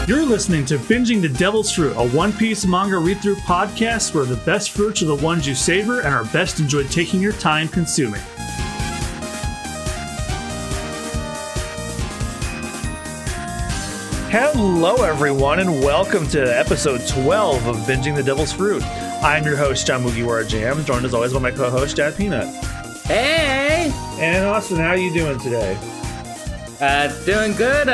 You're listening to Binging the Devil's Fruit, a One Piece manga read-through podcast where the best fruits are the ones you savor and are best enjoyed taking your time consuming. Hello, everyone, and welcome to episode 12 of Binging the Devil's Fruit. I'm your host, John Mugiwara Jam, joined as always by my co-host, Dad Peanut. Hey! And Austin, how are you doing today? Doing good.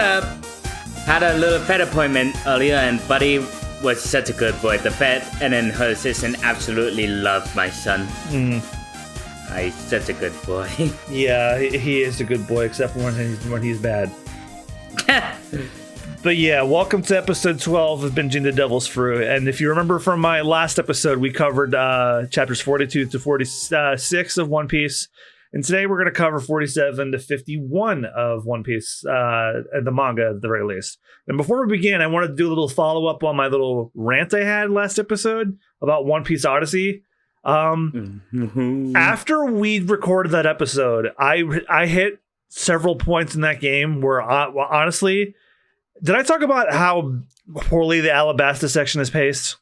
Had a little vet appointment earlier, and Buddy was such a good boy. The vet and then her assistant absolutely loved my son. He's such a good boy. Yeah, he is a good boy, except when he's bad. But yeah, welcome to episode 12 of Binging the Devil's Fruit. And if you remember from my last episode, we covered chapters 42 to 46 of One Piece. And today we're going to cover 47 to 51 of One Piece, the manga at the very least. And before we begin, I wanted to do a little follow-up on my little rant I had last episode about One Piece Odyssey. After we recorded that episode, I hit several points in that game where, honestly, did I talk about how poorly the Alabasta section is paced?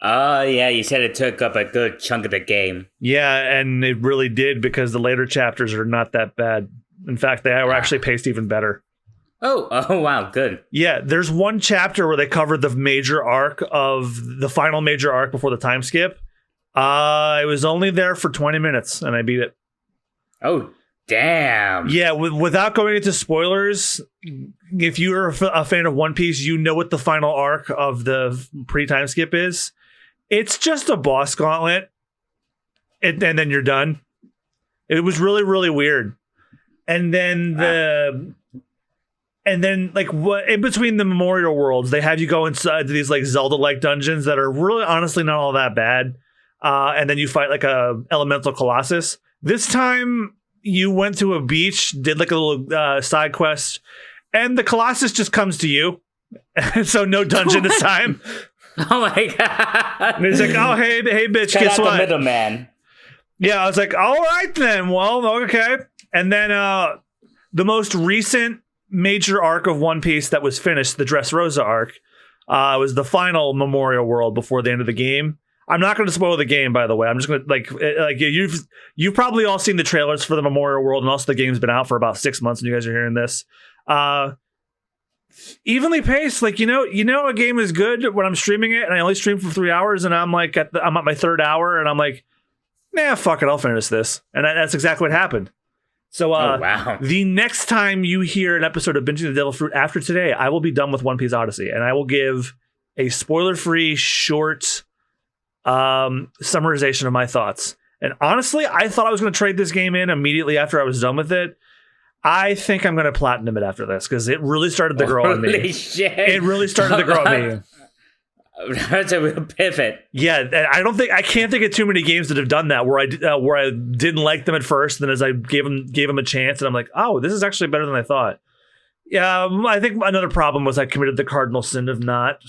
Oh, yeah, you said it took up a good chunk of the game. Yeah, and it really did because the later chapters are not that bad. In fact, they were actually paced even better. Oh, wow, good. Yeah, there's one chapter where they covered the final major arc before the time skip. It was only there for 20 minutes, and I beat it. Oh, damn. Yeah, without going into spoilers, if you're a fan of One Piece, you know what the final arc of the pre-time skip is. It's just a boss gauntlet, and then you're done. It was really, really weird. And then like what in between the memorial worlds, they have you go inside to these like Zelda-like dungeons that are really, honestly, not all that bad. And then you fight like a elemental colossus. This time, you went to a beach, did like a little side quest, and the colossus just comes to you. So no dungeon this time. Oh my god! And he's like, "Oh hey bitch, guess what?" The middleman. Yeah, I was like, "All right then. Well, okay." And then the most recent major arc of One Piece that was finished, the Dressrosa arc, was the final memorial world before the end of the game. I'm not going to spoil the game, by the way. I'm just going to like you've probably all seen the trailers for the Memorial World, and also the game's been out for about 6 months, and you guys are hearing this. Evenly paced, like you know, a game is good when I'm streaming it, and I only stream for 3 hours, and I'm like I'm at my third hour, and I'm like, nah, fuck it, I'll finish this, and that's exactly what happened. So, wow. The next time you hear an episode of Binging the Devil's Fruit after today, I will be done with One Piece Odyssey, and I will give a spoiler-free, short summarization of my thoughts. And honestly, I thought I was going to trade this game in immediately after I was done with it. I think I'm going to platinum it after this because it really started to grow on me. Holy shit. It really started to grow on me. That's a real pivot. Yeah, I can't think of too many games that have done that where I didn't like them at first, and then as I gave them a chance, and I'm like, oh, this is actually better than I thought. Yeah, I think another problem was I committed the cardinal sin of not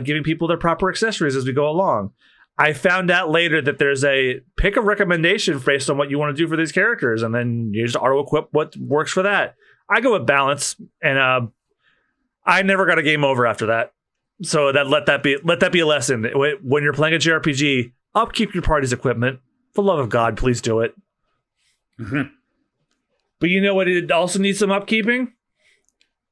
giving people their proper accessories as we go along. I found out later that there's a pick a recommendation based on what you want to do for these characters, and then you just auto-equip what works for that. I go with balance, and I never got a game over after that. So let that be a lesson. When you're playing a JRPG, upkeep your party's equipment. For the love of God, please do it. Mm-hmm. But you know what? It also needs some upkeeping.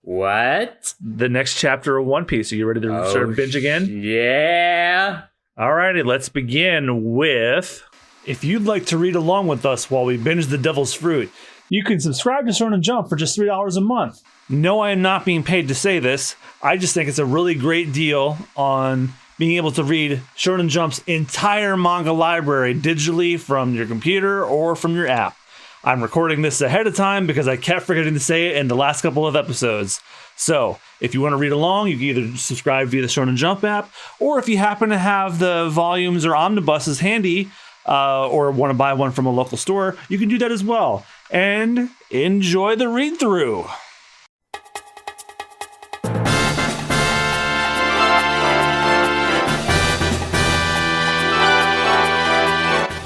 What? The next chapter of One Piece. Are you ready to start binge again? Yeah. Alrighty, let's begin with... If you'd like to read along with us while we binge the Devil's Fruit, you can subscribe to Shonen Jump for just $3 a month. No, I am not being paid to say this. I just think it's a really great deal on being able to read Shonen Jump's entire manga library digitally from your computer or from your app. I'm recording this ahead of time because I kept forgetting to say it in the last couple of episodes. So, if you want to read along, you can either subscribe via the Shonen Jump app, or if you happen to have the volumes or omnibuses handy, or want to buy one from a local store, you can do that as well. And enjoy the read-through.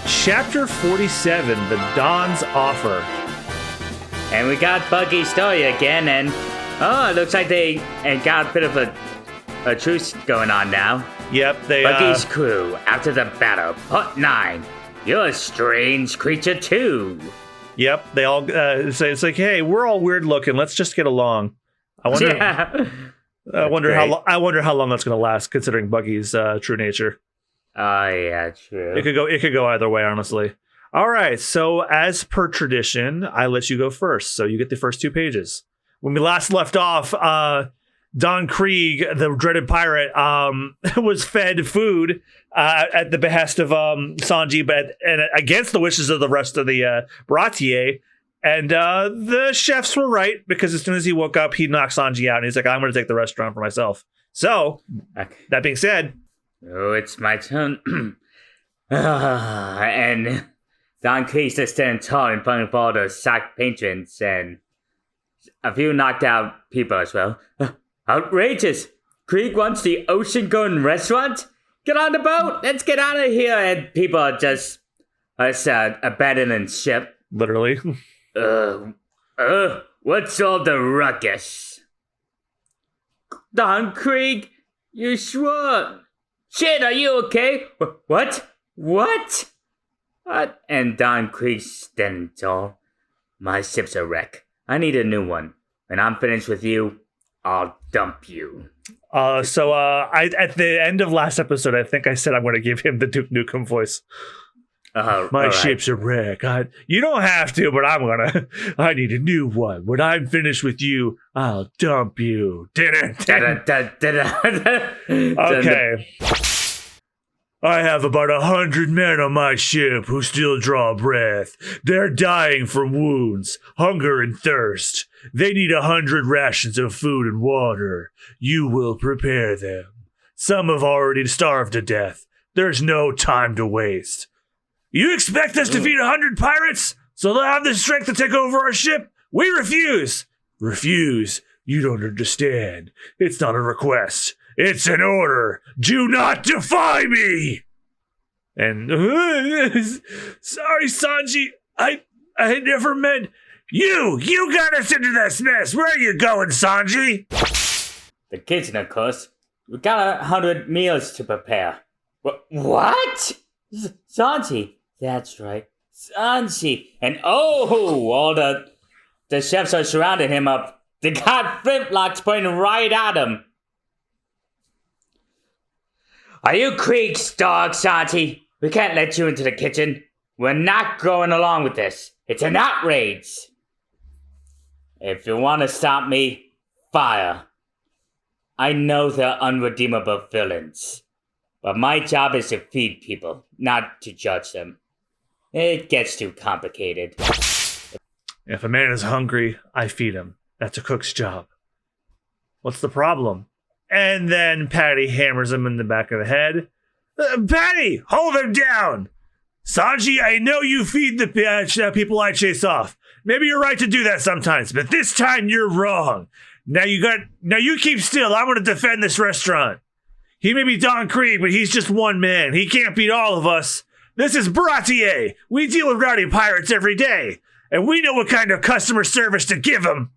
Chapter 47, The Don's Offer. And we got Buggy's story again, and it looks like they got a bit of a a truce going on now. Yep, they Buggy's crew, after the battle, Part 9. You're a strange creature too. Yep, they all say it's like, hey, we're all weird looking. Let's just get along. I wonder. Yeah. I wonder how long that's going to last, considering Buggy's true nature. Oh yeah, true. It could go either way, honestly. All right, so as per tradition, I let you go first, so you get the first 2 pages. When we last left off, Don Krieg, the dreaded pirate, was fed food at the behest of Sanji, and against the wishes of the rest of the Baratie. And the chefs were right, because as soon as he woke up, he knocked Sanji out, and he's like, I'm going to take the restaurant for myself. So, that being said... Oh, it's my turn. And Don Krieg is standing tall in front of all the sacked patrons, and a few knocked out people as well. Outrageous! Krieg wants the ocean-going restaurant? Get on the boat! Let's get out of here! And people are just abandoning ship. Literally. What's all the ruckus? Don Krieg, you swore. Shit, are you okay? What? And Don Krieg standing tall. My ship's a wreck. I need a new one. When I'm finished with you, I'll dump you. So at the end of last episode, I think I said I'm going to give him the Duke Nukem voice. My ship's a wreck. You don't have to, but I'm gonna. I need a new one. When I'm finished with you, I'll dump you. Okay. I have about 100 men on my ship who still draw breath. They're dying from wounds, hunger, and thirst. They need 100 rations of food and water. You will prepare them. Some have already starved to death. There's no time to waste. You expect us to feed 100 pirates so they'll have the strength to take over our ship? We refuse. Refuse? You don't understand. It's not a request. It's an order. Do not defy me. And sorry, Sanji. I never meant you. You got us into this mess. Where are you going, Sanji? The kitchen, of course. We got 100 meals to prepare. What? Sanji. That's right. Sanji. And all the chefs are surrounding him up. They got flintlocks pointing right at him. Are you Krieg's dog, Sanji? We can't let you into the kitchen. We're not going along with this. It's an outrage. If you want to stop me, fire. I know they're unredeemable villains. But my job is to feed people, not to judge them. It gets too complicated. If a man is hungry, I feed him. That's a cook's job. What's the problem? And then Patty hammers him in the back of the head. Patty, hold him down! Sanji, I know you feed the people I chase off. Maybe you're right to do that sometimes, but this time you're wrong. Now you keep still. I'm going to defend this restaurant. He may be Don Krieg, but he's just one man. He can't beat all of us. This is Baratie. We deal with rowdy pirates every day, and we know what kind of customer service to give him.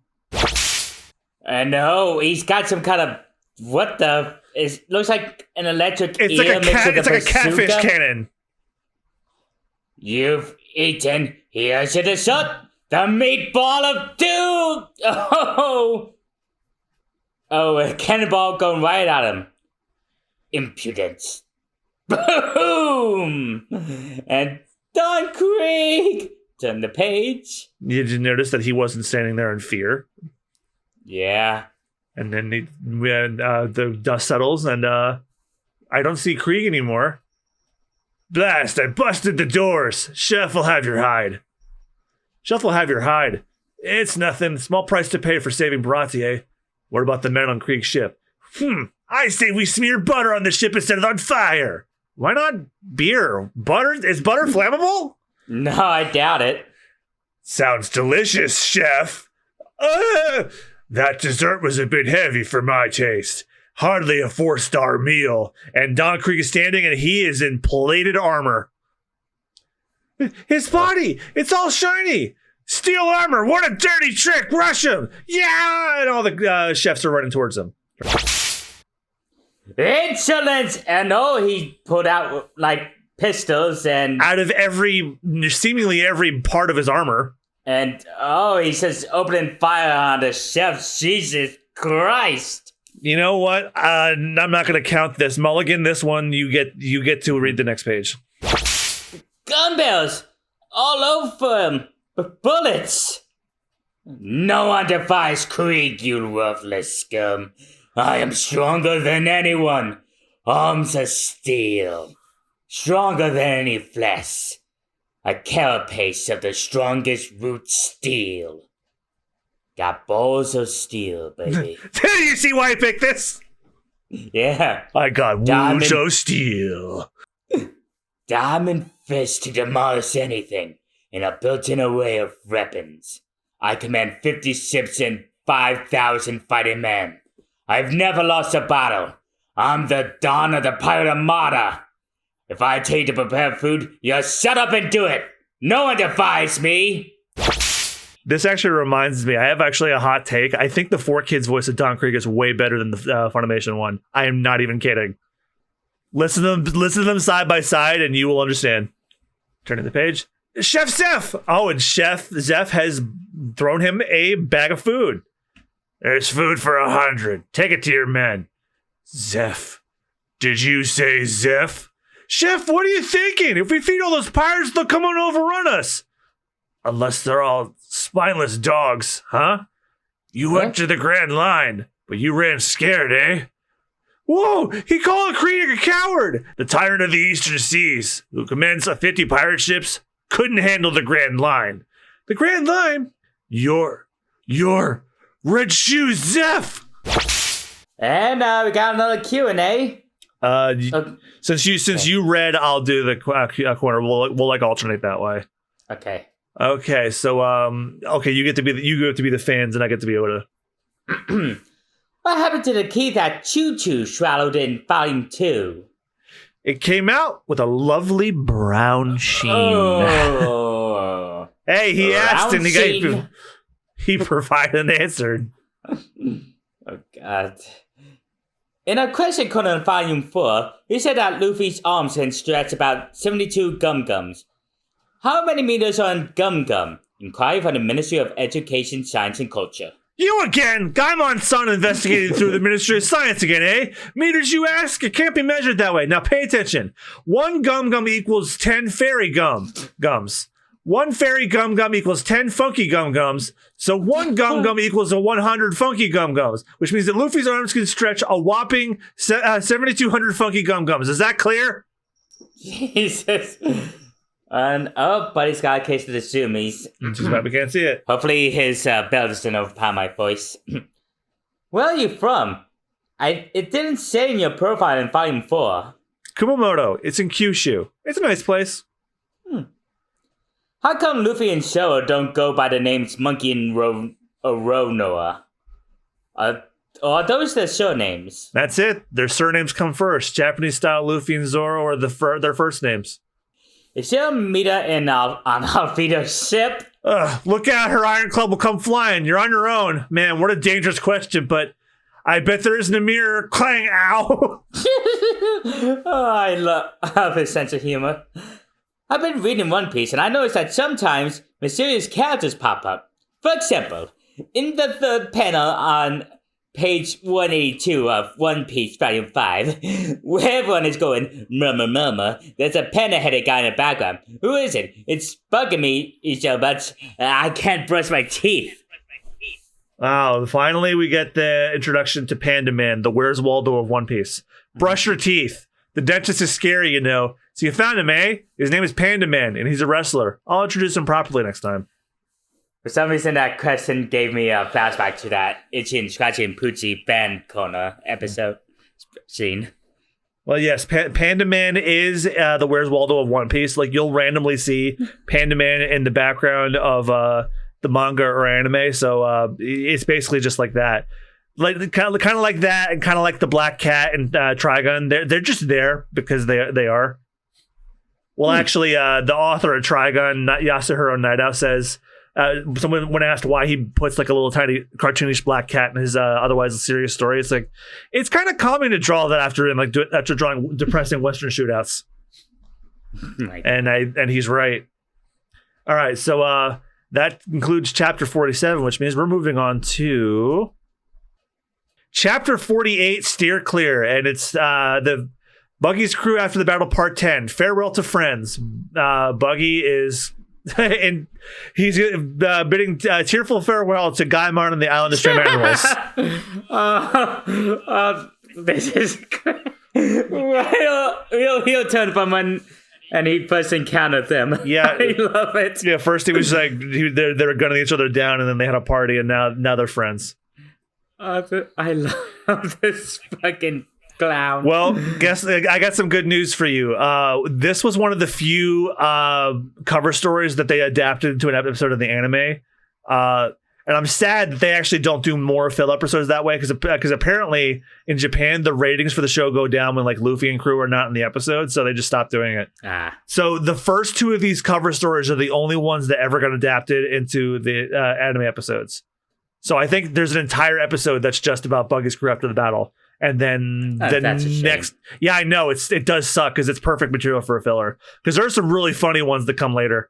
No, he's got some kind of it looks like an electric it's ear like mixed with it's a like a catfish bazooka. cannon. You've eaten. Here's your dessert. The meatball of doom. Oh, a cannonball going right at him. Impudence. Boom! And Don Krieg! Turn the page. Did you notice that he wasn't standing there in fear? Yeah. And then the dust settles, and I don't see Krieg anymore. Blast, I busted the doors. Chef will have your hide. Chef will have your hide. It's nothing. Small price to pay for saving Baratie. What about the men on Krieg's ship? I say we smear butter on the ship instead of on fire. Why not beer? Butter? Is butter flammable? No, I doubt it. Sounds delicious, chef. That dessert was a bit heavy for my taste. Hardly a 4-star meal. And Don Krieg is standing and he is in plated armor. His body, it's all shiny. Steel armor, what a dirty trick, rush him. Yeah, and all the chefs are running towards him. Insolence! And he pulled out, like, pistols and... Out of seemingly every part of his armor. And, he says, opening fire on the chef. Jesus Christ. You know what? I'm not going to count this. Mulligan, this one, you get to read the next page. Gun barrels all over him. Bullets. No one defies Krieg, you worthless scum. I am stronger than anyone. Arms of steel. Stronger than any flesh. A carapace of the strongest root steel. Got balls of steel, baby. You see why I picked this? Yeah. I got wounds of steel. Diamond fist to demolish anything in a built-in array of weapons. I command 50 ships and 5,000 fighting men. I've never lost a battle. I'm the Don of the Pirate Armada. If I tell you to prepare food, you shut up and do it. No one defies me. This actually reminds me, I have actually a hot take. I think the 4Kids voice of Don Krieg is way better than the Funimation one. I am not even kidding. Listen to them side by side and you will understand. Turning the page. Chef Zeph! Oh, and Chef Zeph has thrown him a bag of food. There's food for 100. Take it to your men. Zeph. Did you say Zeph? Chef, what are you thinking? If we feed all those pirates, they'll come and overrun us. Unless they're all spineless dogs, huh? You went to the Grand Line, but you ran scared, eh? Whoa, he called Krieg a coward! The tyrant of the Eastern Seas, who commands 50 pirate ships, couldn't handle the Grand Line. The Grand Line? Your Red Shoe Zeph! And we got another Q&A. Since you read, I'll do the corner. We'll like alternate that way. Okay. Okay, so you get to be the fans, and I get to be able to. What happened to the key that Choo Choo swallowed in Volume 2? It came out with a lovely brown sheen. Oh. Hey, he asked, and he provided an answer. Oh God. In a question corner in Volume 4, he said that Luffy's arms can stretch about 72 gum-gums. How many meters are in gum-gum? Inquiry from the Ministry of Education, Science, and Culture. You again! Gaimon-san investigating through the Ministry of Science again, eh? Meters, you ask? It can't be measured that way. Now pay attention. 1 gum-gum equals 10 fairy gums. 1 fairy gum-gum equals 10 funky gum-gums. So 1 gum-gum equals 100 funky gum-gums, which means that Luffy's arms can stretch a whopping 7,200 funky gum-gums. Is that clear? Jesus. And Buddy's got a case of the zoomies. Which is why we can't see it. Hopefully his belt doesn't overpower my voice. Where are you from? It didn't say in your profile in Volume 4. Kumamoto. It's in Kyushu. It's a nice place. How come Luffy and Showa don't go by the names Monkey and Roronoa? Are those their surnames? That's it. Their surnames come first. Japanese style Luffy and Zoro are their first names. Is there a meter on Alvido's ship? Look out, her Iron Club will come flying. You're on your own. Man, what a dangerous question, but I bet there isn't a mirror. Clang, ow. I love his sense of humor. I've been reading One Piece, and I noticed that sometimes mysterious characters pop up. For example, in the third panel on page 182 of One Piece Volume 5, where everyone is going, murmur, murmur, there's a panda-headed guy in the background. Who is it? It's bugging me so much, I can't brush my teeth. Wow, finally we get the introduction to Panda Man, the Where's Waldo of One Piece. Brush your teeth. The dentist is scary, you know. So you found him, eh? His name is Panda Man, and he's a wrestler. I'll introduce him properly next time. For some reason, that question gave me a flashback to that Itchy and Scratchy and Poochie band corner episode scene. Well, yes, Panda Man is the Where's Waldo of One Piece. Like, you'll randomly see Panda Man in the background of the manga or anime. So it's basically just like that. Like kind of like that, and kind of like the Black Cat and Trigun. They're just there because they are. Well, actually, the author of Trigun, Yasuhiro Naidao, says Someone when asked why he puts like a little tiny cartoonish black cat in his otherwise serious story, it's like it's kind of calming to draw that after drawing depressing Western shootouts. And he's right. All right, so that concludes chapter 47, which means we're moving on to chapter 48, Steer Clear, and it's the Buggy's crew after the battle, part 10. Farewell to friends. Buggy is, and he's bidding tearful farewell to Guy Martin and the Island of Stray Animals. This is he'll turn from when. And he first encountered them. Yeah, I love it. Yeah, first he was like they were gunning each other down, and then they had a party, and now they're friends. I love this fucking clown. Well, guess I got some good news for you. This was one of the few cover stories that they adapted to an episode of the anime. And I'm sad that they actually don't do more fill episodes that way because apparently in Japan the ratings for the show go down when like Luffy and crew are not in the episode, so they just stopped doing it. So the first two of these cover stories are the only ones that ever got adapted into the anime episodes. So I think there's an entire episode that's just about Buggy's crew after the battle, and then the next. Yeah, I know it does suck because it's perfect material for a filler. Because there's some really funny ones that come later.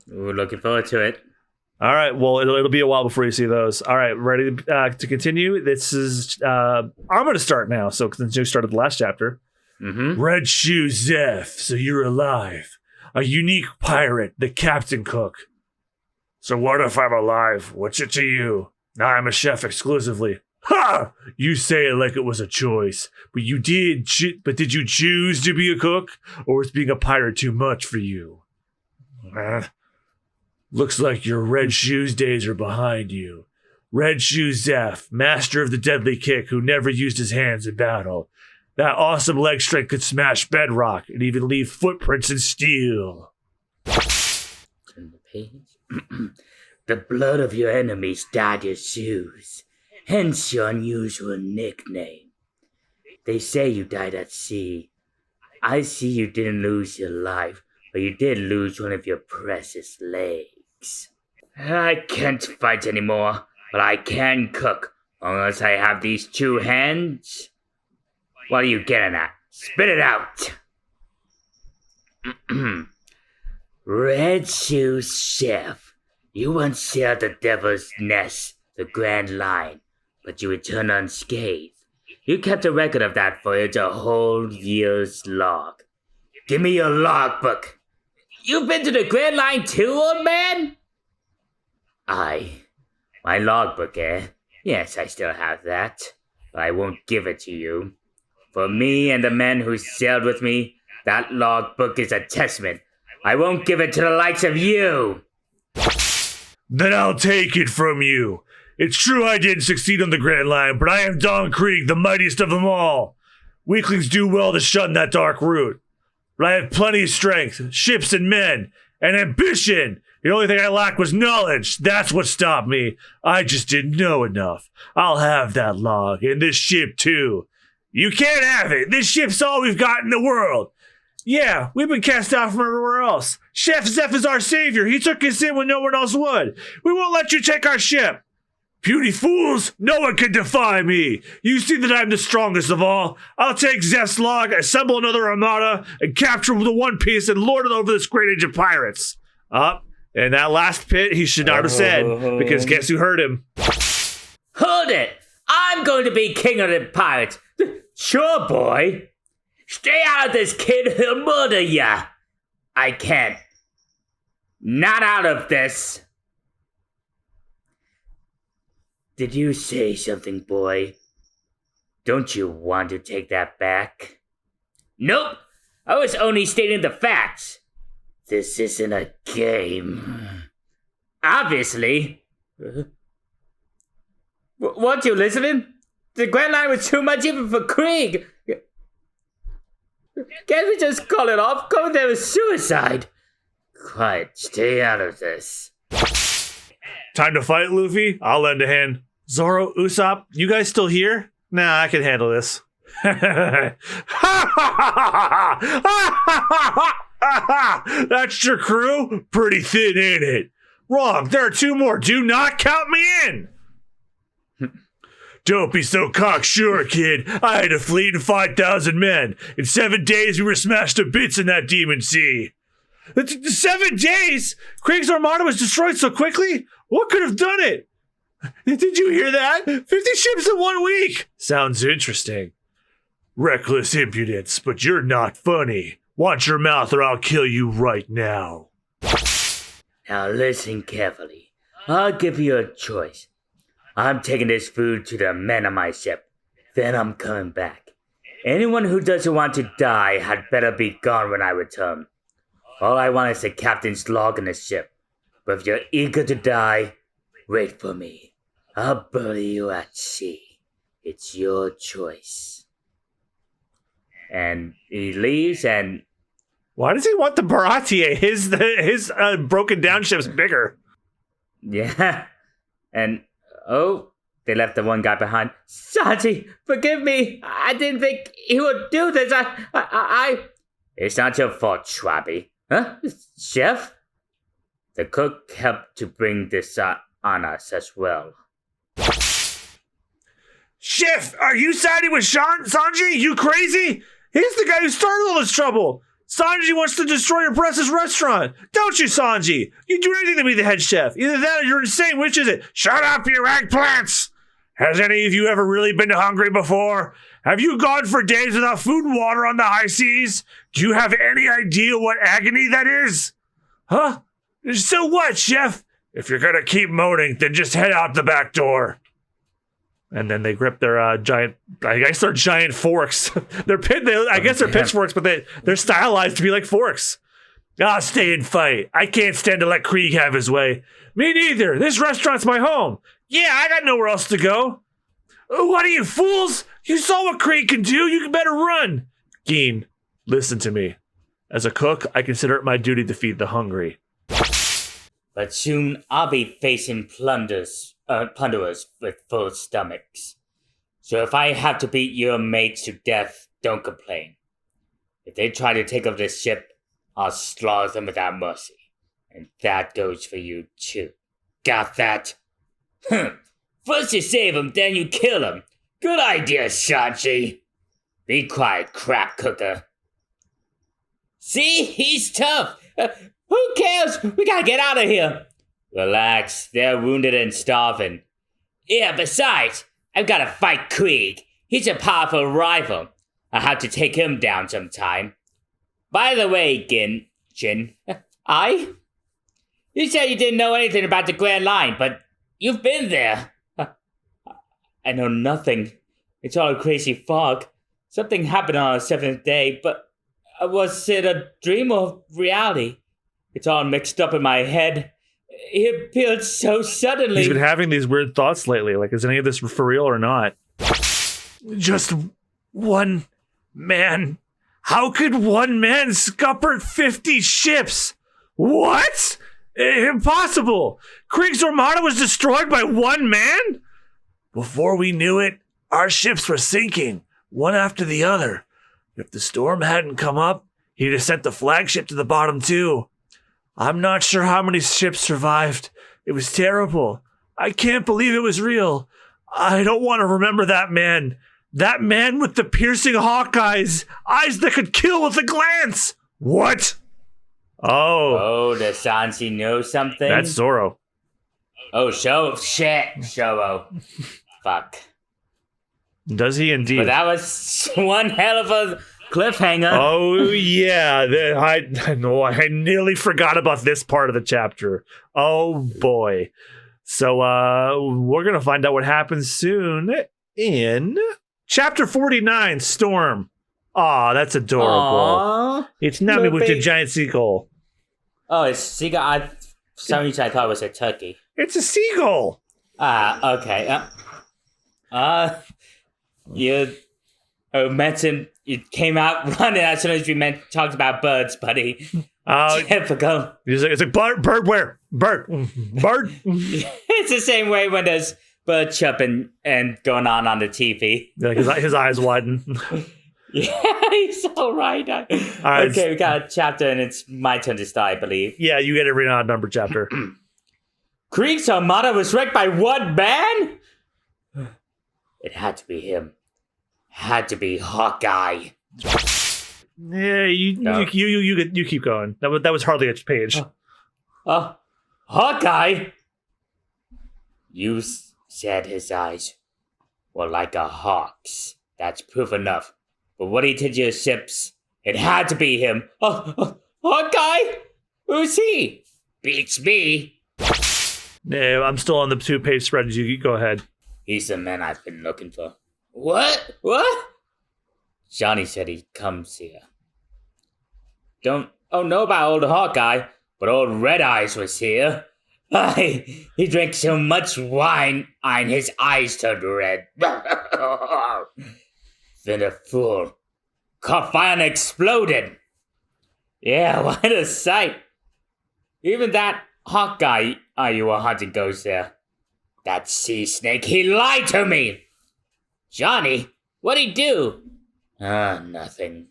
We're looking forward to it. All right, well, it'll be a while before you see those. All right, ready to continue? This is, I'm going to start now, so since you started the last chapter. Mm-hmm. Red Shoe Zeph, so you're alive. A unique pirate, the captain cook. So what if I'm alive? What's it to you? Now I'm a chef exclusively. Ha! You say it like it was a choice, but did you choose to be a cook, or was being a pirate too much for you? Looks like your Red Shoes days are behind you. Red Shoe Zeph, master of the deadly kick who never used his hands in battle. That awesome leg strength could smash bedrock and even leave footprints in steel. Turn the page. The blood of your enemies dyed your shoes, hence your unusual nickname. They say you died at sea. I see you didn't lose your life, but you did lose one of your precious legs. I can't fight anymore, but I can cook, unless I have these two hands. What are you getting at? Spit it out! Red Shoes Chef, you once sailed the Devil's Nest, the Grand Line, but you returned unscathed. You kept a record of that voyage a whole year's log. Give me your logbook. You've been to the Grand Line too, old man? My logbook, eh? Yes, I still have that, but I won't give it to you. For me and the men who sailed with me, that logbook is a testament. I won't give it to the likes of you. Then I'll take it from you. It's true I didn't succeed on the Grand Line, but I am Don Krieg, the mightiest of them all. Weaklings do well to shun that dark route. But I have plenty of strength, ships and men, and ambition. The only thing I lacked was knowledge. That's what stopped me. I just didn't know enough. I'll have that log, and this ship too. You can't have it. This ship's all we've got in the world. Yeah, we've been cast out from everywhere else. Chef Zeph is our savior. He took us in when no one else would. We won't let you take our ship. Puny fools, no one can defy me. You see that I'm the strongest of all. I'll take Zeph's log, assemble another armada, and capture the One Piece and lord it over this great age of pirates. And that last pit he should not have said, because guess who heard him? Hold it! I'm going to be king of the pirates. Sure, boy. Stay out of this, kid. He'll murder ya. I can't. Not out of this. Did you say something, boy? Don't you want to take that back? Nope. I was only stating the facts. This isn't a game. Obviously. Weren't you listening? The Grand Line was too much even for Krieg. Can't we just call it off? Go there with suicide. Quiet, stay out of this. Time to fight, Luffy? I'll lend a hand. Zoro, Usopp, you guys still here? Nah, I can handle this. That's your crew? Pretty thin, ain't it? Wrong. There are 2 more. Do not count me in. Don't be so cocksure, kid. I had a fleet of 5,000 men. In 7 days, we were smashed to bits in that demon sea. 7 days? Krieg's armada was destroyed so quickly? What could have done it? Did you hear that? 50 ships in 1 week. Sounds interesting. Reckless impudence, but you're not funny. Watch your mouth or I'll kill you right now. Now listen carefully. I'll give you a choice. I'm taking this food to the men on my ship. Then I'm coming back. Anyone who doesn't want to die had better be gone when I return. All I want is the captain's log on the ship. But if you're eager to die, wait for me. I'll bury you at sea. It's your choice. And he leaves and... Why does he want the Baratie? His broken down ship's bigger. Yeah. And... Oh, they left the one guy behind. Sanji, forgive me. I didn't think he would do this. I... It's not your fault, Schwabby. Huh? Chef? The cook helped to bring this on us as well. Chef, are you siding with Sanji? You crazy? He's the guy who started all this trouble. Sanji wants to destroy your precious restaurant. Don't you, Sanji? You do anything to be the head chef. Either that or you're insane. Which is it? Shut up, you eggplants! Has any of you ever really been hungry before? Have you gone for days without food and water on the high seas? Do you have any idea what agony that is? Huh? So what, chef? If you're gonna keep moaning, then just head out the back door. And then they grip their giant forks. I guess they're pitchforks, but they're stylized to be like forks. I'll stay and fight. I can't stand to let Krieg have his way. Me neither. This restaurant's my home. Yeah, I got nowhere else to go. What are you, fools? You saw what Krieg can do. You better run. Geen, listen to me. As a cook, I consider it my duty to feed the hungry. But soon I'll be facing plunderers with full stomachs. So if I have to beat your mates to death, don't complain. If they try to take over this ship, I'll slaughter them without mercy. And that goes for you too. Got that? First you save them, then you kill them. Good idea, Sanji. Be quiet, crap cooker. See? He's tough. Who cares? We gotta get out of here. Relax, they're wounded and starving. Yeah, besides, I've gotta fight Krieg. He's a powerful rival. I'll have to take him down sometime. By the way, Jin, you said you didn't know anything about the Grand Line, but you've been there. I know nothing. It's all a crazy fog. Something happened on our 7th day, but was it a dream or reality? It's all mixed up in my head. It appeared so suddenly. He's been having these weird thoughts lately. Like, is any of this for real or not? Just one man. How could one man scupper 50 ships? What? Impossible. Krieg's armada was destroyed by one man? Before we knew it, our ships were sinking, one after the other. If the storm hadn't come up, he'd have sent the flagship to the bottom too. I'm not sure how many ships survived. It was terrible. I can't believe it was real. I don't want to remember that man. That man with the piercing hawk eyes that could kill with a glance. What? Oh, does Sanji know something? That's Zoro. Oh, Shobo. Fuck. Does he indeed? But that was one hell of a cliffhanger. Oh, yeah. I nearly forgot about this part of the chapter. Oh, boy. So we're going to find out what happens soon in Chapter 49, Storm. Aw, that's adorable. Aww. It's Nami with the giant seagull. Oh, it's seagull. For some reason I thought it was a turkey. It's a seagull. Okay. You mentioned you came out running as soon as we talked about birds, buddy. Typical. It's like bird where? Bird. It's the same way when there's bird chirping and going on the TV. Like his eyes widen. Yeah, he's all right. Okay, we got a chapter and it's my turn to start, I believe. Yeah, you get a read on number chapter. Krieg's armada was wrecked by one man? It had to be him. Had to be Hawkeye. Yeah, you keep going. That was hardly a page. Hawkeye? You said his eyes were like a hawk's. That's proof enough. But what he did to your ships, it had to be him. Hawkeye? Who's he? Beats me. Yeah, I'm still on the 2-page spread. You go ahead. He's the man I've been looking for. What? Johnny said he comes here. Don't know about old Hawkeye, but old Red Eyes was here. He drank so much wine, and his eyes turned red. Then a fool caught fire and exploded. Yeah, what a sight. Even that Hawkeye you were hunting goes there. That sea snake, he lied to me. Johnny, what'd he do? Nothing.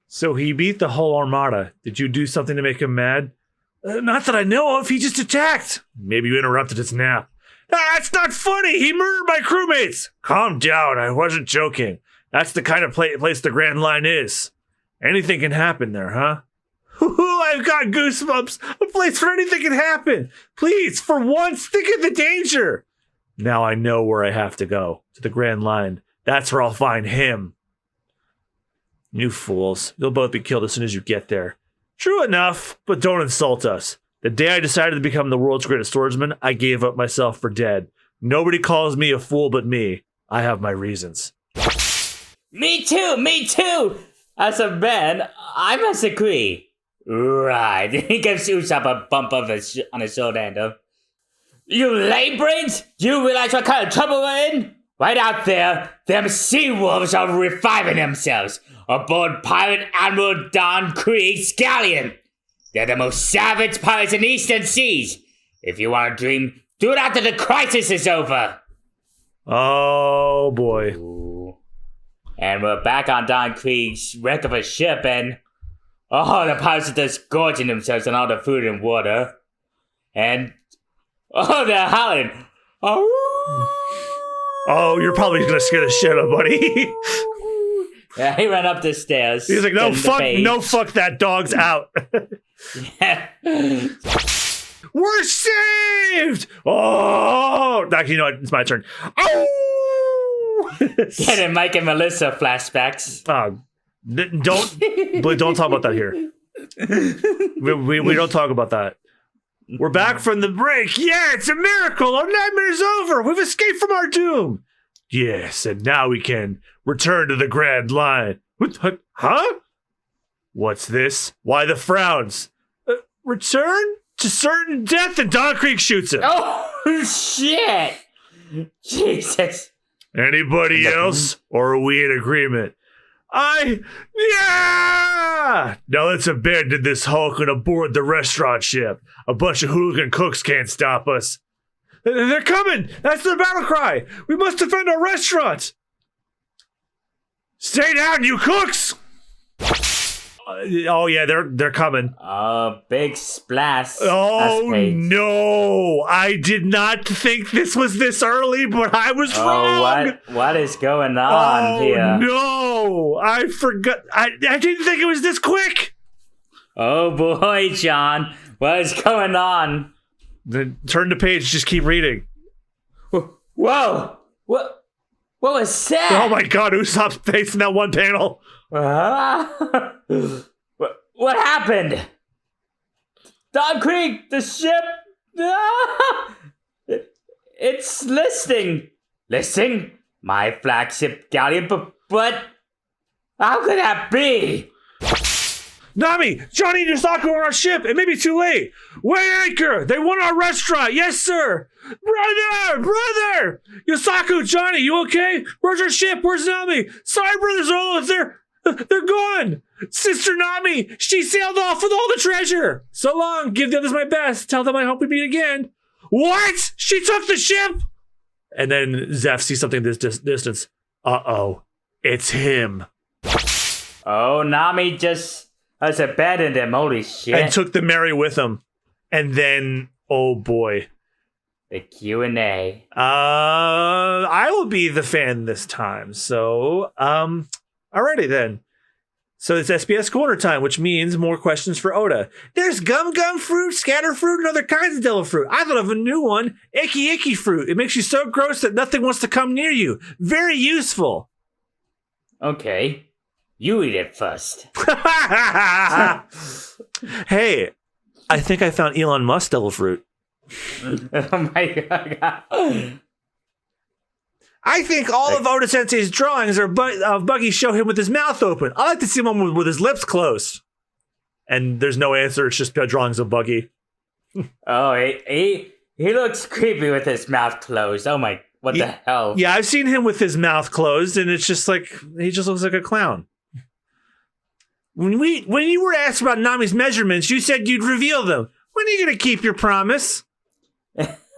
So he beat the whole armada. Did you do something to make him mad? Not that I know of. He just attacked. Maybe you interrupted his nap. That's not funny. He murdered my crewmates. Calm down. I wasn't joking. That's the kind of place the Grand Line is. Anything can happen there, huh? I've got goosebumps. A place where anything can happen. Please, for once, think of the danger. Now I know where I have to go. To the Grand Line. That's where I'll find him. You fools. You'll both be killed as soon as you get there. True enough, but don't insult us. The day I decided to become the world's greatest swordsman, I gave up myself for dead. Nobody calls me a fool but me. I have my reasons. Me too. As a man, I must agree. Right. He gives Usopp a bump on his shoulder handle. You lame brains? You realize what kind of trouble we're in? Right out there, them sea wolves are reviving themselves aboard Pirate Admiral Don Krieg's galleon. They're the most savage pirates in the Eastern Seas. If you want to dream, do it after the crisis is over. Oh, boy. Ooh. And we're back on Don Krieg's wreck of a ship, and the pirates are just gorging themselves on all the food and water. And, they're howling. Oh, you're probably gonna scare the shit out of buddy. Yeah, he ran up the stairs. He's like, fuck that dog's out. We're saved! Oh, you know what? It's my turn. Oh! Getting Mike and Melissa flashbacks. Don't talk about that here. We don't talk about that. We're back from the break. Yeah, it's a miracle. Our nightmare's over. We've escaped from our doom. Yes, and now we can return to the Grand Line. Huh? What's this? Why the frowns? Return to certain death, and Don Krieg shoots him. Oh, shit. Jesus. Anybody else? Or are we in agreement? Yeah! Now let's abandon this Hulk and aboard the restaurant ship. A bunch of hooligan cooks can't stop us. They're coming! That's their battle cry! We must defend our restaurant! Stay down, you cooks! They're coming. Big splash. Oh, no! I did not think this was this early, but I was wrong! What is going on here? Oh, no! I forgot. I didn't think it was this quick! Oh, boy, John. What is going on? Then turn the page, just keep reading. Whoa! What was that? Oh, my God, Usopp's face in that one panel. What happened? Don Krieg, the ship. It's listing. Listing? My flagship galleon, but how could that be? Nami, Johnny and Yusaku are on our ship. It may be too late. Weigh anchor. They want our restaurant. Yes, sir. Brother. Yusaku, Johnny, you okay? Where's our ship? Where's Nami? Sorry, brothers. They're gone. Sister Nami, she sailed off with all the treasure. So long. Give the others my best. Tell them I hope we meet again. What? She took the ship? And then Zeph sees something in this distance. Uh-oh. It's him. Oh, Nami just has abandoned him. Holy shit. And took the Mary with him. And then Oh boy. The Q&A. I will be the fan this time. So, alrighty then. So it's SBS corner time, which means more questions for Oda. There's gum fruit, scatter fruit, and other kinds of devil fruit. I thought of a new one, icky fruit. It makes you so gross that nothing wants to come near you. Very useful. Okay, you eat it first. Hey, I think I found Elon Musk devil fruit. Oh my god. I think all of Oda Sensei's drawings of Buggy show him with his mouth open. I like to see one with his lips closed. And there's no answer. It's just drawings of Buggy. Oh, he looks creepy with his mouth closed. Oh my, what the hell? Yeah, I've seen him with his mouth closed, and it's just like, he just looks like a clown. When you were asked about Nami's measurements, you said you'd reveal them. When are you going to keep your promise?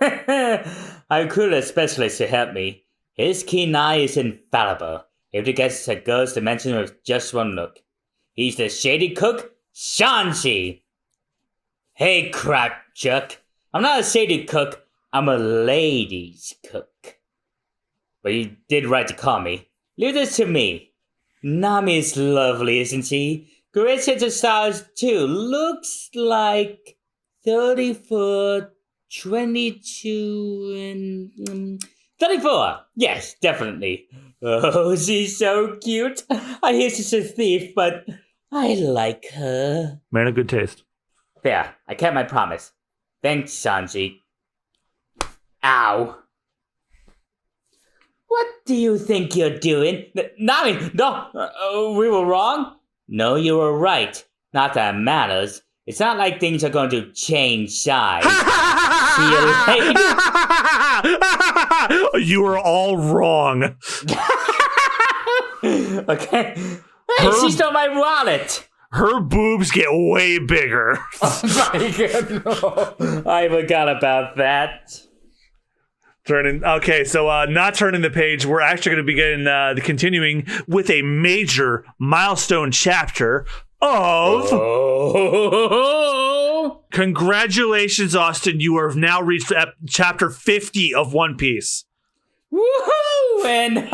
I could a specialist to help me. His keen eye is infallible. If he gets a girl's dimension with just one look. He's the shady cook, Shanji. Hey, crap, Chuck. I'm not a shady cook. I'm a ladies' cook. But you did right to call me. Leave this to me. Nami is lovely, isn't she? Great sense of stars, too. Looks like 30 foot, 22, and 34. Yes, definitely. Oh, she's so cute. I hear she's a thief, but I like her. Man of good taste. There, I kept my promise. Thanks, Sanji. Ow. What do you think you're doing? Nami, no, we were wrong? No, you were right. Not that it matters. It's not like things are going to change sides. See you later. You were all wrong. Okay. Hey, she stole my wallet. Her boobs get way bigger. Oh my god, no. I forgot about that. Okay, so not turning the page. We're actually going to begin continuing with a major milestone chapter of... Oh. Congratulations, Austen. You have now reached chapter 50 of One Piece. Woohoo! And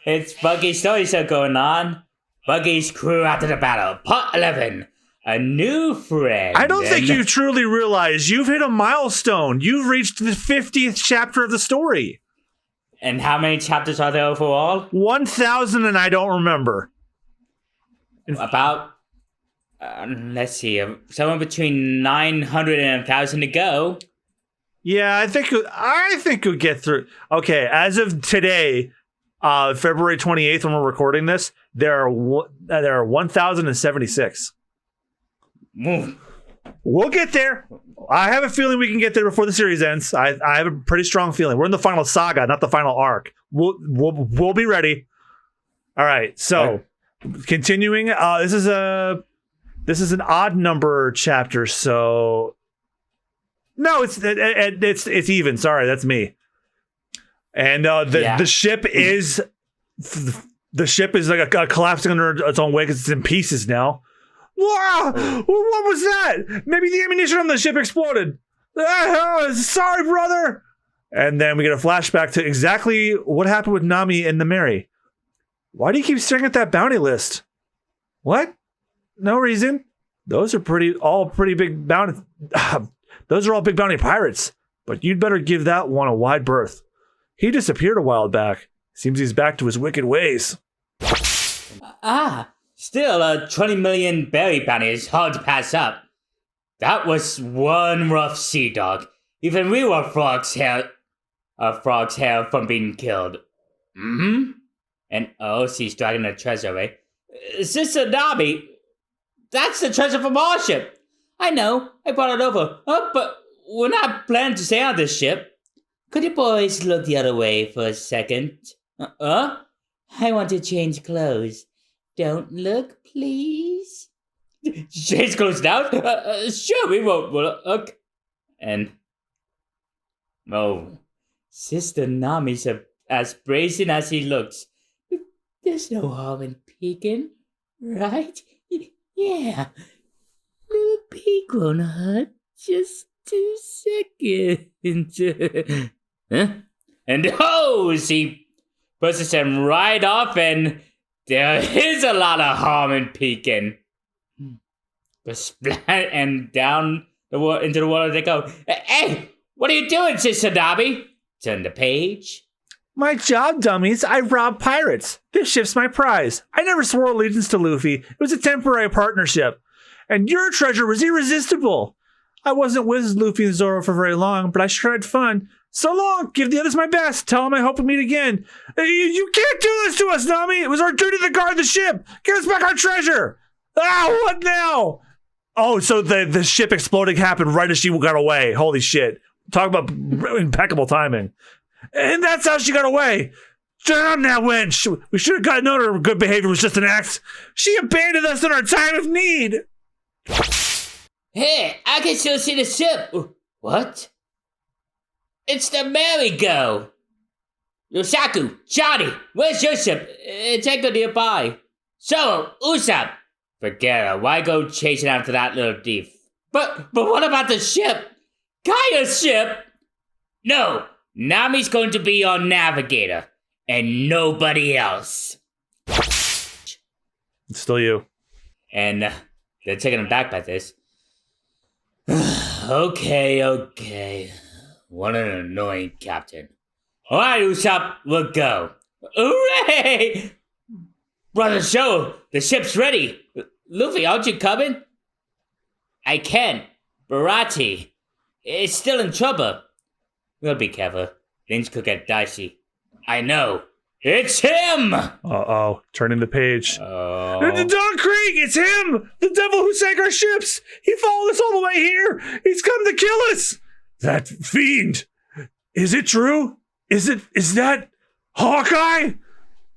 it's Buggy's story still going on. Buggy's crew after the battle. Part 11. A new friend. I don't think you truly realize you've hit a milestone. You've reached the 50th chapter of the story. And how many chapters are there overall? 1,000 and I don't remember. About, let's see, somewhere between 900 and 1,000 to go. Yeah, I think you'll get through. Okay, as of today, February 28th, when we're recording this, there are 1,076. We'll get there. I have a feeling we can get there before the series ends. I have a pretty strong feeling. We're in the final saga, not the final arc. We'll be ready. All right. So, continuing. This is an odd number chapter. So, no, it's even. Sorry, that's me. And the ship is like a collapsing under its own weight because it's in pieces now. Wow! What was that? Maybe the ammunition on the ship exploded. Sorry, brother. And then we get a flashback to exactly what happened with Nami and the Mary. Why do you keep staring at that bounty list? What? No reason. Those are all pretty big bounty. Those are all big bounty pirates. But you'd better give that one a wide berth. He disappeared a while back. Seems he's back to his wicked ways. Still, a 20 million berry bounty is hard to pass up. That was one rough sea dog. Even we were frog's hair from being killed. Mm-hmm. And she's dragging the treasure away. Sister Nami, that's the treasure from our ship. I know, I brought it over. But we're not planning to stay on this ship. Could you boys look the other way for a second? I want to change clothes. Don't look, please. Change clothes now? Sure, we won't look. And... Sister Nami's as brazen as he looks. There's no harm in peeking, right? Yeah. Little peek won't hurt. Just 2 seconds. Huh? And he pushes him right off, and there is a lot of harm in peeking. But splat, and down into the water they go. Hey, what are you doing, Sister Dobby? Turn the page. My job, dummies. I rob pirates. This ship's my prize. I never swore allegiance to Luffy. It was a temporary partnership. And your treasure was irresistible. I wasn't with Luffy and Zoro for very long, but I sure had fun. So long. Give the others my best. Tell them I hope we meet again. You can't do this to us, Nami. It was our duty to guard the ship. Give us back our treasure. Ah, what now? Oh, so the ship exploding happened right as she got away. Holy shit. Talk about impeccable timing. And that's how she got away. Damn that wench. We should have gotten out her good behavior was just an act. She abandoned us in our time of need. Hey, I can still see the ship. What? It's the merry-go. Yosaku, Johnny, where's your ship? It's anchored nearby. So, Usopp. Forget it. Why go chasing after that little thief? But what about the ship? Kaya's ship? No. Nami's going to be your navigator, and nobody else. It's still you. And they're taking him back by this. Okay. What an annoying captain. Alright, Usopp, we'll go. Hooray! Brother Show, the ship's ready. Luffy, aren't you coming? I can't. Baratie is still in trouble. We'll be careful. Things could get dicey. I know. It's him! Uh-oh. Turning the page. Oh. Don Krieg! It's him! The devil who sank our ships! He followed us all the way here! He's come to kill us! That fiend! Is it true? Is that Hawkeye?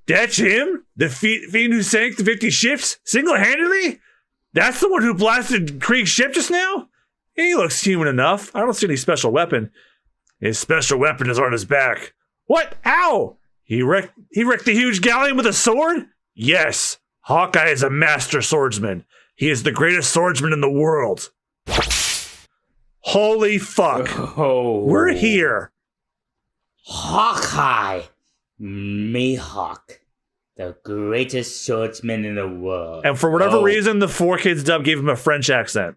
That's him? The fiend who sank the 50 ships? Single-handedly? That's the one who blasted Krieg's ship just now? He looks human enough. I don't see any special weapon. His special weapon is on his back. What? How? He wrecked the huge galleon with a sword? Yes. Hawkeye is a master swordsman. He is the greatest swordsman in the world. Holy fuck. Oh. We're here. Hawkeye. Mihawk. The greatest swordsman in the world. And for whatever reason, the 4Kids dub gave him a French accent.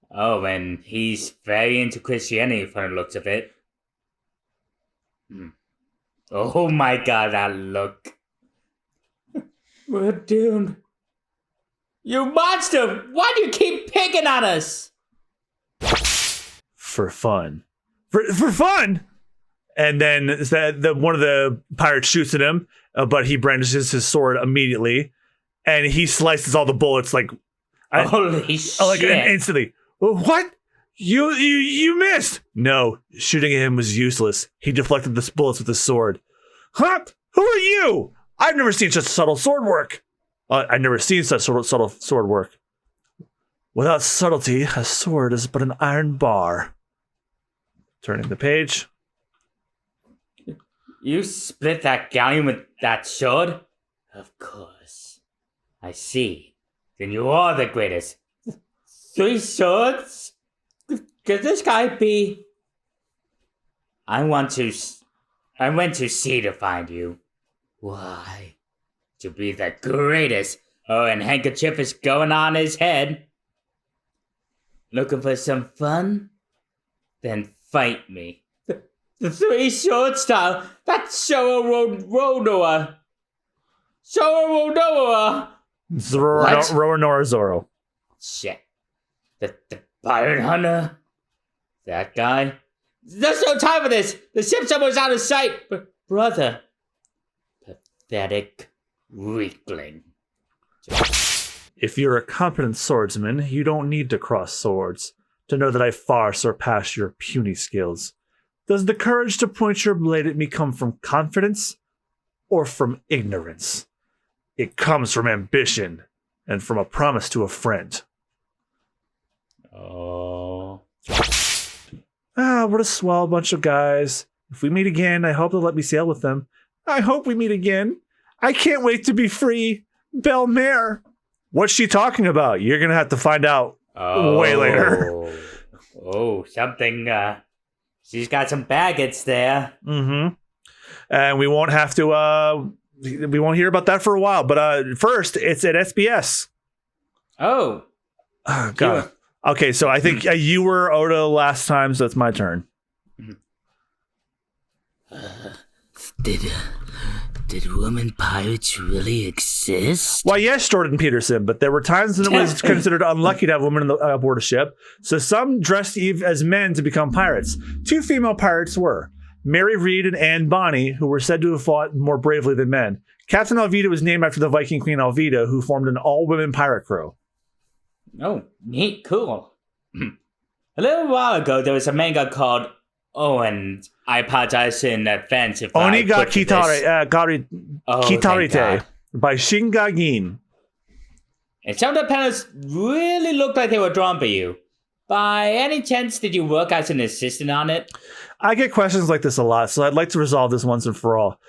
Oh, and he's very into Christianity from the looks of it. Oh my god, that look. We're doomed. You monster! Why do you keep picking on us? For fun. For fun! And then one of the pirates shoots at him, but he brandishes his sword immediately, and he slices all the bullets holy shit! Instantly. What? You missed! No, shooting at him was useless. He deflected the bullets with his sword. Huh? Who are you? I've never seen such subtle sword work. I've never seen such subtle sword work. Without subtlety, a sword is but an iron bar. Turning the page. You split that galleon with that sword? Of course. I see. Then you are the greatest. 3 swords? Could this guy be? I went to sea to find you. Why? To be the greatest. Oh, and handkerchief is going on his head. Looking for some fun? Then fight me. The 3 sword style. That's Roronoa. Roronoa Zoro. Shit. The pirate hunter? That guy? There's no time for this! The ship's almost out of sight! Brother. Pathetic weakling. If you're a competent swordsman, you don't need to cross swords to know that I far surpass your puny skills. Does the courage to point your blade at me come from confidence or from ignorance? It comes from ambition and from a promise to a friend. Oh. What a swell bunch of guys. If we meet again, I hope they'll let me sail with them. I hope we meet again. I can't wait to be free. Belle Mare. What's she talking about? You're going to have to find out way later. Oh, something. She's got some baggage there. Mm-hmm. And we won't have to. We won't hear about that for a while. But first, it's at SBS. Oh. Oh, God. Okay, so I think you were Oda last time, so it's my turn. Did women pirates really exist? Why, yes, Jordan Peterson, but there were times when it was considered unlucky to have women aboard a ship, so some dressed as men to become pirates. 2 female pirates were Mary Read and Anne Bonny, who were said to have fought more bravely than men. Captain Alvida was named after the Viking Queen Alvida, who formed an all-women pirate crew. Oh, neat, cool. A little while ago, there was a manga called Owen. I apologize in advance if I butchered this. Kitarite by Shingagin. And some of the panels really looked like they were drawn by you. By any chance, did you work as an assistant on it? I get questions like this a lot, so I'd like to resolve this once and for all.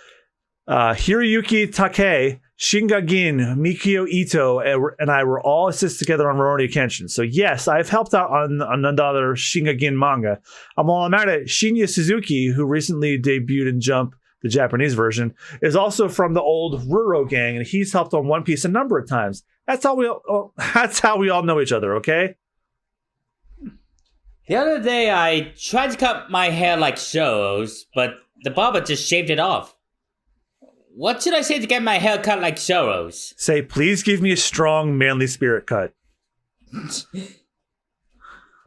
Hiroyuki Takei, Shingagin, Mikio Ito, and I were all assisted together on Rurouni Kenshin. So yes, I've helped out on another Shingagin manga. While I'm at it, Shinya Suzuki, who recently debuted in Jump, the Japanese version, is also from the old Ruro gang, and he's helped on One Piece a number of times. That's how we all know each other, okay? The other day, I tried to cut my hair like Shoro's, but the barber just shaved it off. What should I say to get my hair cut like Shoro's? Say, please give me a strong, manly spirit cut.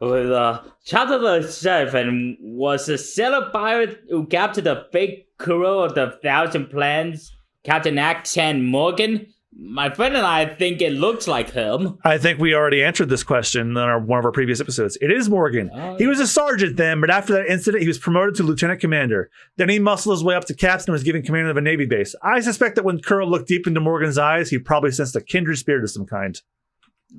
Well, Chapter 7 was a sailor pirate who captured the fake crew of the Thousand Plans, Captain Action Morgan. My friend and I think it looks like him. I think we already answered this question on one of our previous episodes. It is Morgan. He was a sergeant then, but after that incident, he was promoted to lieutenant commander. Then he muscled his way up to captain and was given command of a Navy base. I suspect that when Kuro looked deep into Morgan's eyes, he probably sensed a kindred spirit of some kind.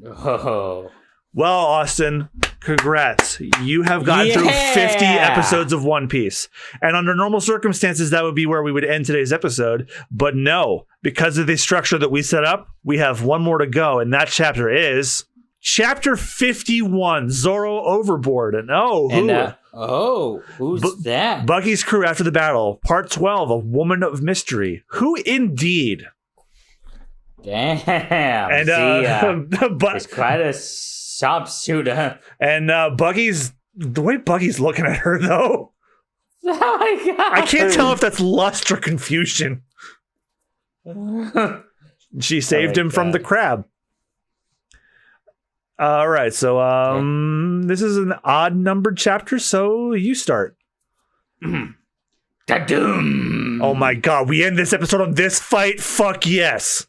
Oh. Well, Austen, congrats. You have gotten through 50 episodes of One Piece. And under normal circumstances, that would be where we would end today's episode. But no, because of the structure that we set up, we have one more to go. And that chapter is Chapter 51, Zoro Overboard. And who's that? Buggy's crew after the battle. Part 12, A Woman of Mystery. Who indeed? Damn. And it's quite a sharpshooter. And the way Buggy's looking at her, though. Oh my God. I can't tell if that's lust or confusion. She saved him from the crab. All right, so this is an odd numbered chapter, so you start. Ta-doom! Oh my God, we end this episode on this fight? Fuck yes.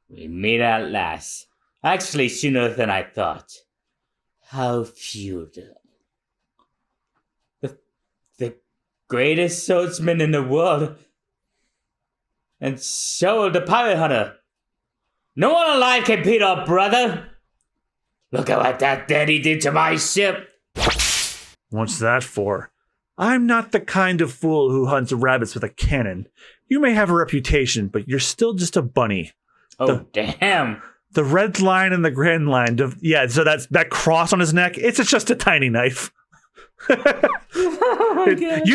We meet at last. Actually, sooner than I thought. How feudal. The greatest swordsman in the world. And so the pirate hunter. No one alive can beat our brother. Look at what that daddy did to my ship. What's that for? I'm not the kind of fool who hunts rabbits with a cannon. You may have a reputation, but you're still just a bunny. Damn. The red line and the grand line. So that's that cross on his neck. It's just a tiny knife. You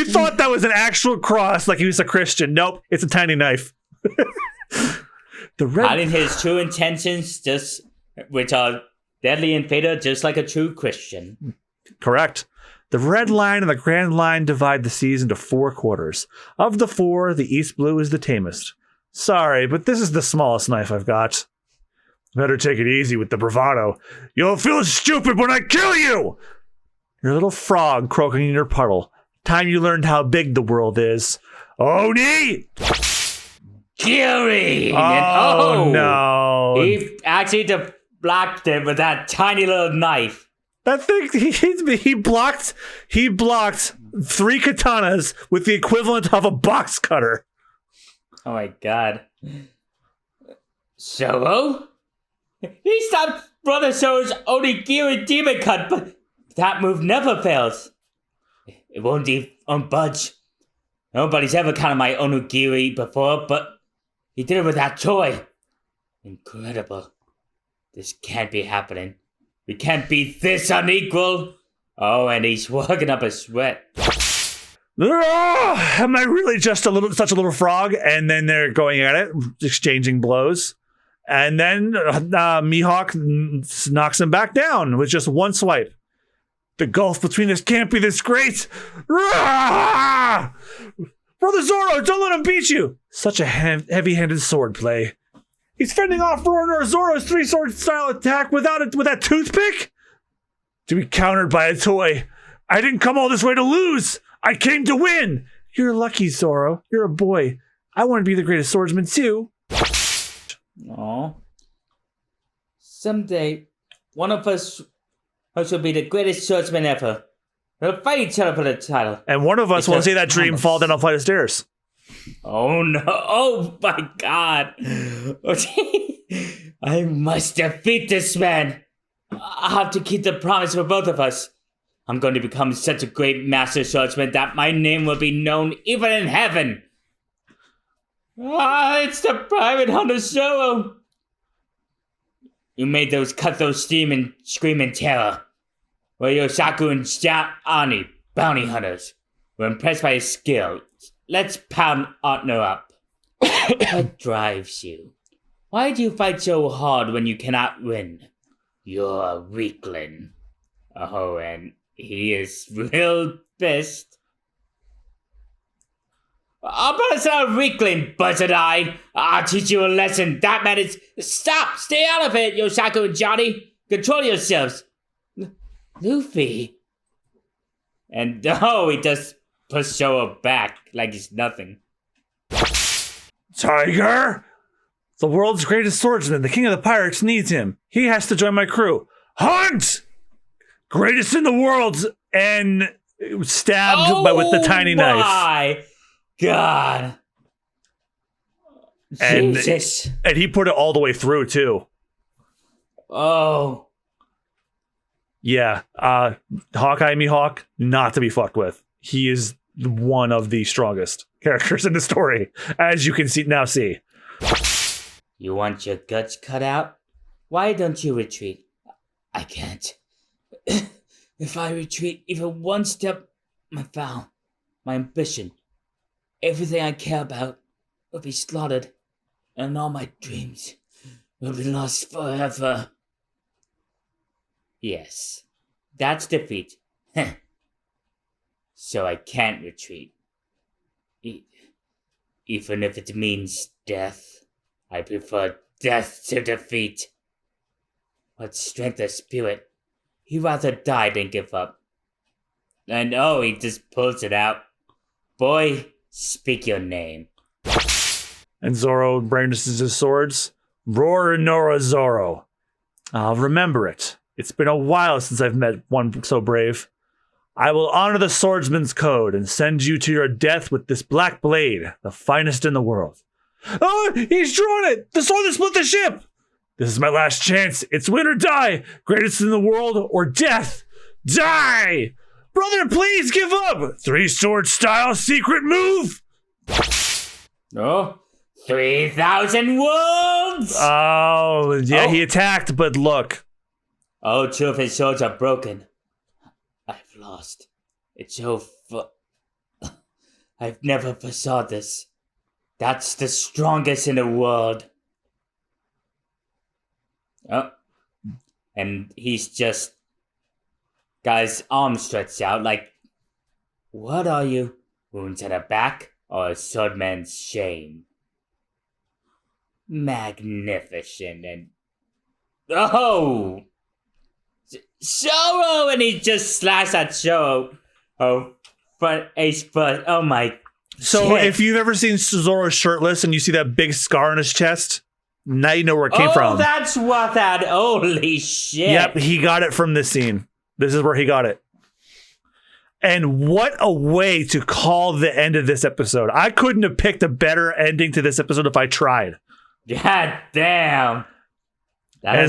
thought that was an actual cross, like he was a Christian. Nope, it's a tiny knife. Hiding his true intentions, which are deadly and fatal, just like a true Christian. Correct. The red line and the grand line divide the seas into 4 quarters. Of the 4, the east blue is the tamest. Sorry, but this is the smallest knife I've got. Better take it easy with the bravado. You'll feel stupid when I kill you! Your little frog croaking in your puddle. Time you learned how big the world is. Oni! Kiri! Oh, no. He actually blocked it with that tiny little knife. That thing, he blocked 3 katanas with the equivalent of a box cutter. Oh my God. Shoro? He stopped Brother Shoro's Onigiri Demon Cut, but that move never fails. It won't budge. Nobody's ever counted my onigiri before, but he did it with that toy. Incredible. This can't be happening. We can't be this unequal. Oh, and he's working up a sweat. Am I really just such a little frog? And then they're going at it, exchanging blows. And then Mihawk knocks him back down with just one swipe. The gulf between us can't be this great. Brother Zoro, don't let him beat you. Such a heavy-handed sword play. He's fending off Roronoa Zoro's 3-sword style attack with that toothpick? To be countered by a toy. I didn't come all this way to lose. I came to win. You're lucky, Zoro. You're a boy. I want to be the greatest swordsman too. Aw. Someday, one of us will be the greatest swordsman ever. We'll fight each other for the title. And one of us will see that dream fall down a flight of stairs. Oh no. Oh my god. I must defeat this man. I have to keep the promise for both of us. I'm going to become such a great master swordsman that my name will be known even in heaven. It's the Private Hunter Zoro. You made those cutthroat scream in terror. Where Yosaku and Ani, bounty hunters, were impressed by his skill. Let's pound Otno up. What drives you? Why do you fight so hard when you cannot win? You're a weakling. Oh, and he is real pissed. I'm not a weakling, buzzard eye. I'll teach you a lesson. That man is... Stop! Stay out of it, Yosaku and Johnny. Control yourselves. Luffy. And he just pushed Zoro back like he's nothing. Tiger! The world's greatest swordsman, the king of the pirates, needs him. He has to join my crew. Hunt! Greatest in the world! And stabbed with the tiny knife. Oh my god. Jesus. And he put it all the way through, too. Oh. Yeah, Hawkeye Mihawk, not to be fucked with. He is one of the strongest characters in the story, as you can see. You want your guts cut out? Why don't you retreat? I can't. If I retreat even one step, my vow, my ambition, everything I care about will be slaughtered, and all my dreams will be lost forever. Yes, that's defeat. So I can't retreat. Even if it means death, I prefer death to defeat. What strength of spirit. He'd rather die than give up. And he just pulls it out. Boy, speak your name. And Zoro brandishes his swords. Roronoa Zoro. I'll remember it. It's been a while since I've met one so brave. I will honor the swordsman's code and send you to your death with this black blade, the finest in the world. Oh, he's drawn it! The sword that split the ship! This is my last chance. It's win or die. Greatest in the world or death. Die! Brother, please give up! 3-sword style secret move! 3,000 wounds! Oh, yeah, he attacked, but look. Oh, 2 of his swords are broken. I've lost. It's so I've never foresaw this. That's the strongest in the world. Oh. And he's just got his arm stretched out like, what are you? Wounds at the back or a swordman's shame? Magnificent and... Oh! Zoro! And he just slashed at Zoro. Oh, front ace first. Oh my... So shit. if you've ever seen Zoro shirtless and you see that big scar on his chest, now you know where it came from. Oh, that's what that... Holy shit. Yep, he got it from this scene. This is where he got it. And what a way to call the end of this episode. I couldn't have picked a better ending to this episode if I tried. God damn. That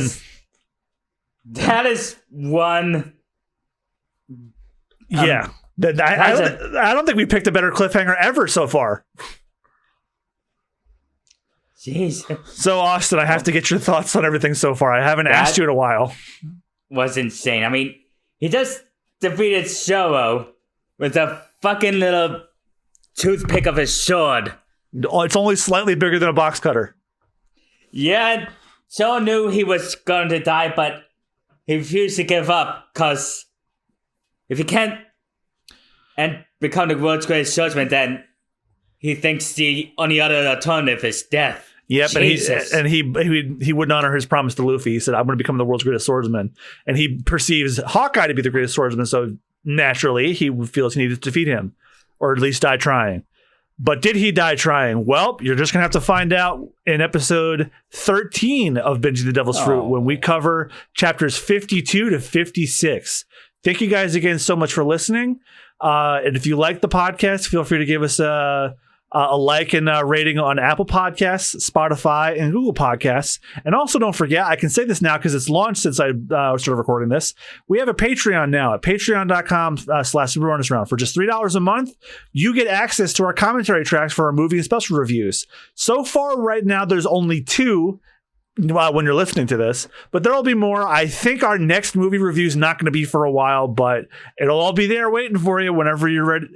is one... Yeah. I don't think we picked a better cliffhanger ever so far. Jesus. So, Austin, I have to get your thoughts on everything so far. I haven't asked you in a while. Was insane. I mean, he just defeated Shoro with a fucking little toothpick of his sword. It's only slightly bigger than a box cutter. Yeah, Shoro knew he was going to die, but he refused to give up, because if he can't and become the world's greatest swordsman, then he thinks the only other alternative is death. Yep, and he wouldn't honor his promise to Luffy. He said, "I'm going to become the world's greatest swordsman," and he perceives Hawkeye to be the greatest swordsman. So naturally, he feels he needed to defeat him, or at least die trying. But did he die trying? Well, you're just going to have to find out in episode 13 of Binging the Devil's Fruit when we cover chapters 52 to 56. Thank you guys again so much for listening. And if you like the podcast, feel free to give us a like and rating on Apple Podcasts, Spotify, and Google Podcasts. And also don't forget, I can say this now because it's launched since I started recording this. We have a Patreon now at patreon.com/SuperBonusRound. For just $3 a month, you get access to our commentary tracks for our movie and special reviews. So far right now, there's only 2 when you're listening to this, but there'll be more. I think our next movie review is not going to be for a while, but it'll all be there waiting for you whenever you're ready,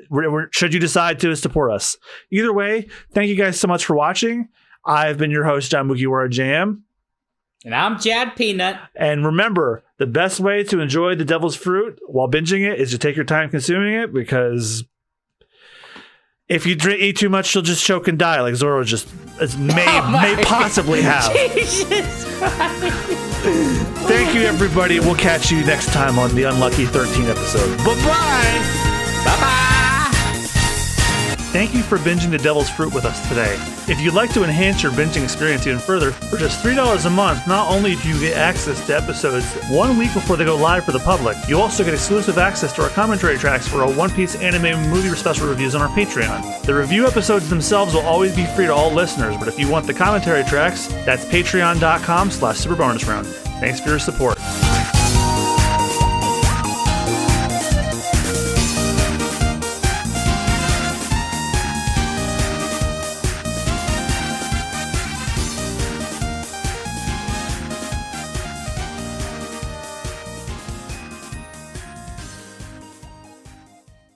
should you decide to support us. Either way, thank you guys so much for watching. I've been your host, John Mugiwara Jam. And I'm Chad Peanut. And remember, the best way to enjoy the devil's fruit while binging it is to take your time consuming it, because if you eat too much, you'll just choke and die, like Zoro may possibly have. Jesus Christ. Thank you, everybody. We'll catch you next time on the Unlucky 13 episode. Bye-bye. Bye-bye. Thank you for binging the Devil's Fruit with us today. If you'd like to enhance your binging experience even further, for just $3 a month, not only do you get access to episodes 1 week before they go live for the public, you also get exclusive access to our commentary tracks for our One Piece anime movie special reviews on our Patreon. The review episodes themselves will always be free to all listeners, but if you want the commentary tracks, that's patreon.com/SuperBonusRound. Thanks for your support.